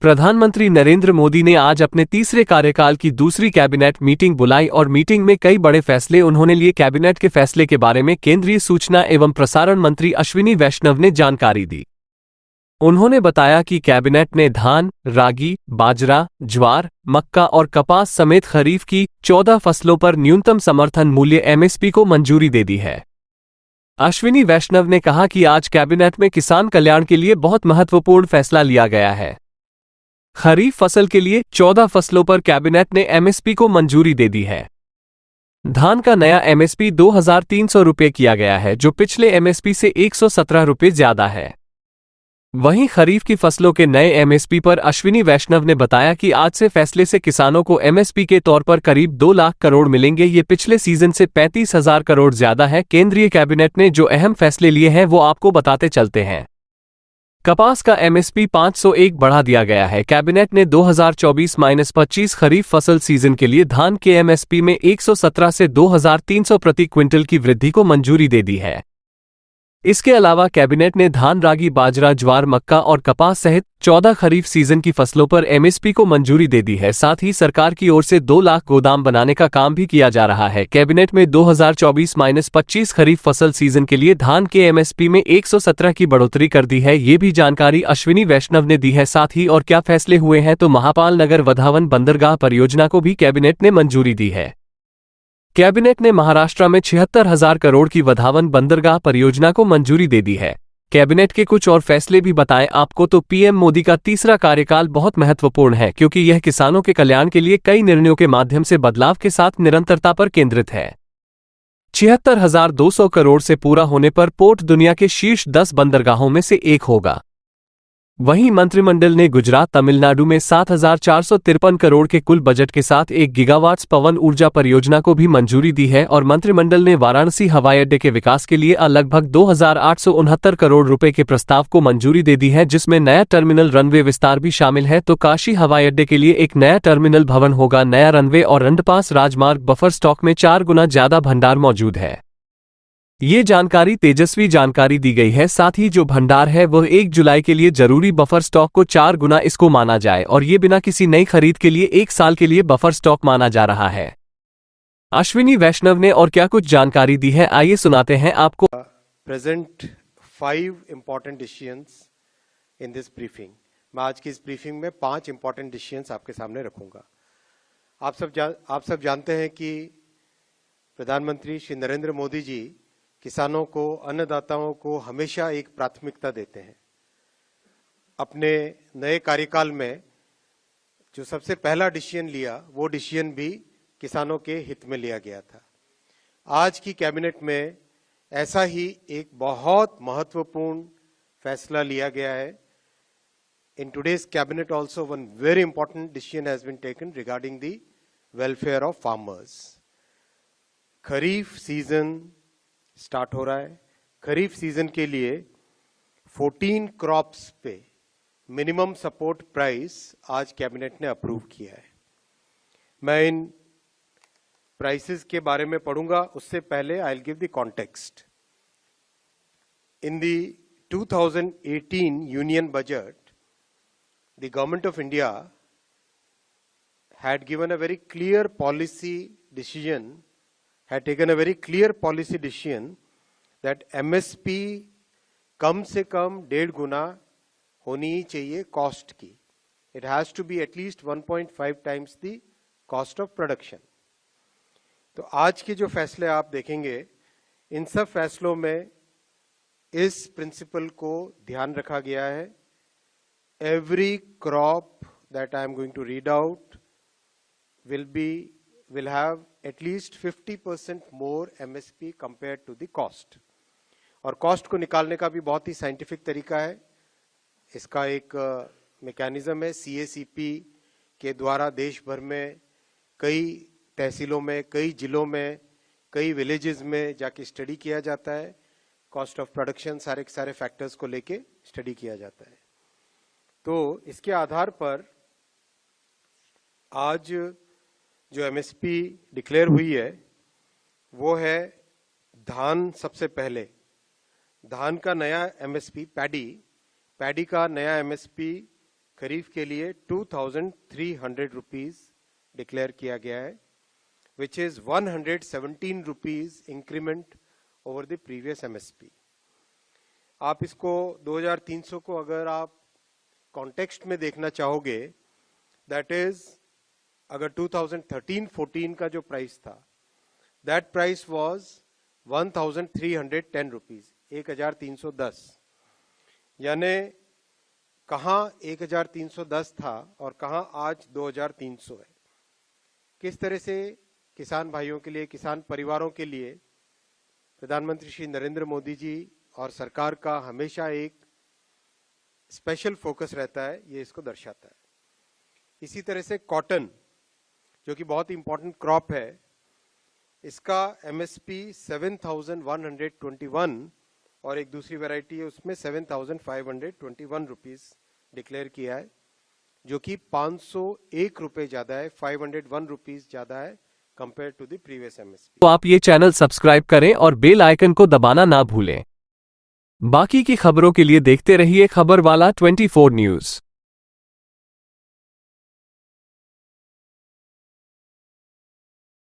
प्रधानमंत्री नरेंद्र मोदी ने आज अपने तीसरे कार्यकाल की दूसरी कैबिनेट मीटिंग बुलाई और मीटिंग में कई बड़े फैसले उन्होंने लिए। कैबिनेट के फैसले के बारे में केंद्रीय सूचना एवं प्रसारण मंत्री अश्विनी वैष्णव ने जानकारी दी। उन्होंने बताया कि कैबिनेट ने धान, रागी, बाजरा, ज्वार, मक्का और कपास समेत खरीफ की 14 फसलों पर न्यूनतम समर्थन मूल्य एमएसपी को मंजूरी दे दी है। अश्विनी वैष्णव ने कहा कि आज कैबिनेट में किसान कल्याण के लिए बहुत महत्वपूर्ण फैसला लिया गया है। खरीफ फसल के लिए 14 फसलों पर कैबिनेट ने एमएसपी को मंजूरी दे दी है। धान का नया एमएसपी 2300 रुपये किया गया है, जो पिछले एमएसपी से 117 रुपये ज्यादा है। वहीं खरीफ की फसलों के नए एमएसपी पर अश्विनी वैष्णव ने बताया कि आज से फैसले से किसानों को एमएसपी के तौर पर करीब 2 लाख करोड़ मिलेंगे। ये पिछले सीजन से 35,000 करोड़ ज्यादा है। केंद्रीय कैबिनेट ने जो अहम फैसले लिए हैं वो आपको बताते चलते हैं। कपास का एमएसपी 501 बढ़ा दिया गया है। कैबिनेट ने 2024-25 खरीफ फसल सीजन के लिए धान के एमएसपी में 117 से 2300 प्रति क्विंटल की वृद्धि को मंजूरी दे दी है। इसके अलावा कैबिनेट ने धान, रागी, बाजरा, ज्वार, मक्का और कपास सहित 14 खरीफ सीजन की फसलों पर एमएसपी को मंजूरी दे दी है। साथ ही सरकार की ओर से 2 लाख गोदाम बनाने का काम भी किया जा रहा है। कैबिनेट में 2024-25 खरीफ फसल सीजन के लिए धान के एमएसपी में 117 की बढ़ोतरी कर दी है। ये भी जानकारी अश्विनी वैष्णव ने दी है। साथ ही और क्या फैसले हुए हैं, तो महापाल नगर वधावन बंदरगाह परियोजना को भी कैबिनेट ने मंजूरी दी है। कैबिनेट ने महाराष्ट्र में 76,000 करोड़ की वधावन बंदरगाह परियोजना को मंजूरी दे दी है। कैबिनेट के कुछ और फैसले भी बताएं आपको, तो पीएम मोदी का तीसरा कार्यकाल बहुत महत्वपूर्ण है, क्योंकि यह किसानों के कल्याण के लिए कई निर्णयों के माध्यम से बदलाव के साथ निरंतरता पर केंद्रित है। 76,200 करोड़ से पूरा होने पर पोर्ट दुनिया के शीर्ष 10 बंदरगाहों में से एक होगा। वहीं मंत्रिमंडल ने गुजरात, तमिलनाडु में 7,453 करोड़ के कुल बजट के साथ 1 गीगावाट्स पवन ऊर्जा परियोजना को भी मंजूरी दी है। और मंत्रिमंडल ने वाराणसी हवाई अड्डे के विकास के लिए लगभग 2,869 करोड़ रुपए के प्रस्ताव को मंजूरी दे दी है, जिसमें नया टर्मिनल, रनवे विस्तार भी शामिल है। तो काशी हवाई अड्डे के लिए एक नया टर्मिनल भवन होगा, नया रनवे और अंडरपास, राजमार्ग, बफर स्टॉक में 4 गुना ज्यादा भंडार मौजूद है। ये जानकारी तेजस्वी जानकारी दी गई है। साथ ही जो भंडार है वह 1 जुलाई के लिए जरूरी बफर स्टॉक को 4 गुना इसको माना जाए, और ये बिना किसी नई खरीद के लिए 1 साल के लिए बफर स्टॉक माना जा रहा है। अश्विनी वैष्णव ने और क्या कुछ जानकारी दी है, आइए सुनाते हैं आपको। Present 5 important decisions in this briefing. मैं आज की इस ब्रीफिंग में 5 इंपॉर्टेंट डिसीजंस आपके सामने रखूंगा। आप सब जानते हैं कि प्रधानमंत्री श्री नरेंद्र मोदी जी किसानों को, अन्नदाताओं को हमेशा एक प्राथमिकता देते हैं। अपने नए कार्यकाल में जो सबसे पहला डिसीजन लिया, वो डिसीजन भी किसानों के हित में लिया गया था। आज की कैबिनेट में ऐसा ही एक बहुत महत्वपूर्ण फैसला लिया गया है। In today's cabinet also one very important decision has been taken regarding the welfare of farmers. Kharif season start हो रहा है। खरीफ सीजन के लिए 14 क्रॉप्स पे मिनिमम सपोर्ट प्राइस आज कैबिनेट ने अप्रूव किया है। मैं इन प्राइसेस के बारे में पढ़ूंगा, उससे पहले I will give the context. In the 2018 union budget, the government of India had given a very clear policy decision, had taken a very clear policy decision that MSP कम से कम 1.5 गुना होनी ही चाहिए कॉस्ट की। It has to be at least 1.5 times the cost of production। तो आज के जो फैसले आप देखेंगे, इन सब फैसलों में इस प्रिंसिपल को ध्यान रखा गया है। Every crop that I am going to read out will have at least 50% more MSP compared to the cost। और कॉस्ट को निकालने का भी बहुत ही साइंटिफिक तरीका है। इसका एक मैकेनिज्म है। CACP के द्वारा देश भर में कई तहसीलों में, कई जिलों में, कई विलेजेस में जाके स्टडी किया जाता है। कॉस्ट ऑफ प्रोडक्शन, सारे फैक्टर्स को लेके स्टडी किया जाता है। तो इसके आधार पर आज जो MSP डिक्लेयर हुई है वो है धान। सबसे पहले धान का नया MSP, पैडी का नया MSP खरीफ के लिए 2,300 रुपीज डिक्लेयर किया गया है, which is 117 rupees increment over the previous MSP. आप इसको 2,300 को अगर आप कॉन्टेक्स्ट में देखना चाहोगे, दैट इज अगर 2013-14 का जो प्राइस था, दैट प्राइस वाज 1,310 रुपीज, 1,310। यानी कहां 1,310 था और कहां आज 2,300 है। किस तरह से किसान भाइयों के लिए, किसान परिवारों के लिए प्रधानमंत्री श्री नरेंद्र मोदी जी और सरकार का हमेशा एक स्पेशल फोकस रहता है, ये इसको दर्शाता है। इसी तरह से कॉटन, जो कि बहुत इंपॉर्टेंट क्रॉप है, इसका एमएसपी 7,121 और एक दूसरी वैरायटी है उसमें 7,521 रुपीज डिक्लेयर किया है, जो कि 501 रुपए ज्यादा है, 501 रुपीज ज्यादा है compare to the previous MSP. तो आप ये चैनल सब्सक्राइब करें और बेल आइकन को दबाना ना भूलें। बाकी की खबरों के लिए देखते रहिए खबर वाला 24 न्यूज।